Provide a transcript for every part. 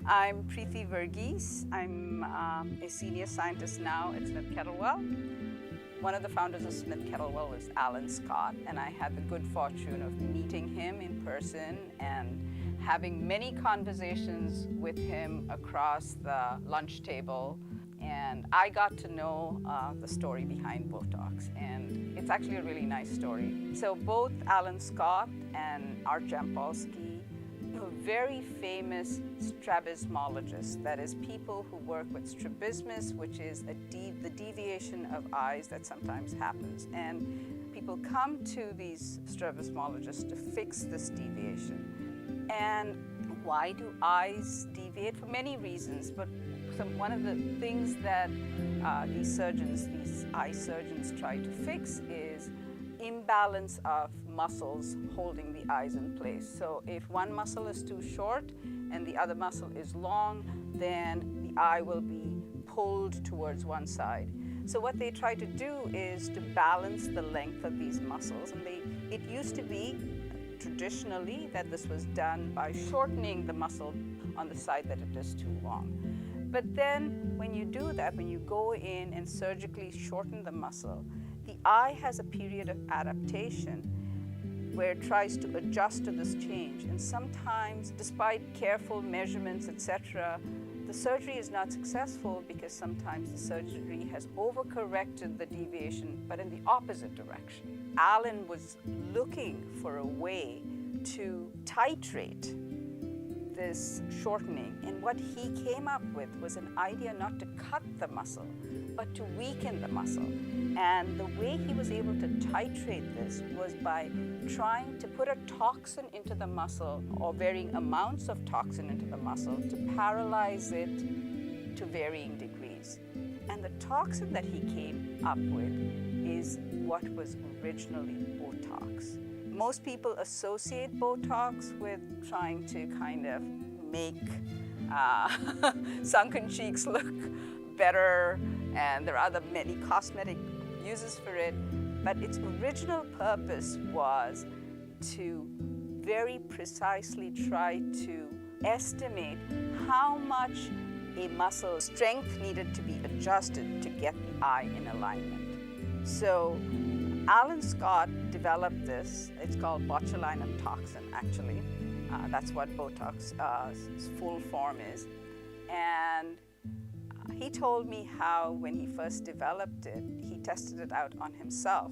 I'm Preeti Verghese. I'm a senior scientist now at Smith-Kettlewell. One of the founders of Smith-Kettlewell was Alan Scott, and I had the good fortune of meeting him in person and having many conversations with him across the lunch table. And I got to know the story behind Botox, and it's actually a really nice story. So both Alan Scott and Art Jampolsky are very famous strabismologists, that is, people who work with strabismus, which is the deviation of eyes that sometimes happens. And people come to these strabismologists to fix this deviation. And why do eyes deviate? For many reasons, but one of the things that these eye surgeons try to fix is imbalance of muscles holding the eyes in place. So if one muscle is too short and the other muscle is long, then the eye will be pulled towards one side. So what they try to do is to balance the length of these muscles. And it used to be traditionally that this was done by shortening the muscle on the side that it is too long. But then when you do that, when you go in and surgically shorten the muscle, the eye has a period of adaptation where it tries to adjust to this change. And sometimes, despite careful measurements, etc., the surgery is not successful because sometimes the surgery has overcorrected the deviation, but in the opposite direction. Alan was looking for a way to titrate this shortening, and what he came up with was an idea not to cut the muscle, but to weaken the muscle. And the way he was able to titrate this was by trying to put a toxin into the muscle, or varying amounts of toxin into the muscle, to paralyze it to varying degrees. And the toxin that he came up with is what was originally Botox. Most people associate Botox with trying to kind of make sunken cheeks look better, and there are many cosmetic uses for it. But its original purpose was to very precisely try to estimate how much a muscle strength needed to be adjusted to get the eye in alignment. So Alan Scott developed this. It's called botulinum toxin, actually. That's what Botox's full form is. And he told me how, when he first developed it, he tested it out on himself.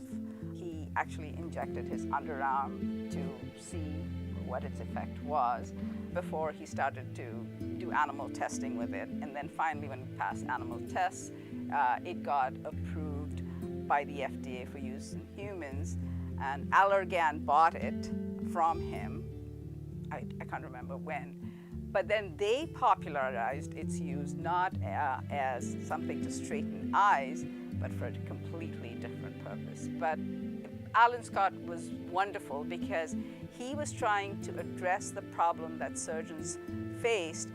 He actually injected his underarm to see what its effect was before he started to do animal testing with it. And then finally, when it passed animal tests, it got approved by the FDA for use in humans, and Allergan bought it from him. I can't remember when, but then they popularized its use not as something to straighten eyes, but for a completely different purpose. But Alan Scott was wonderful because he was trying to address the problem that surgeons faced,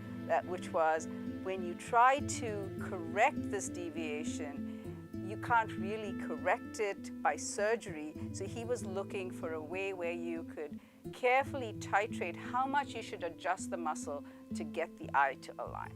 which was when you try to correct this deviation, you can't really correct it by surgery. So he was looking for a way where you could carefully titrate how much you should adjust the muscle to get the eye to align.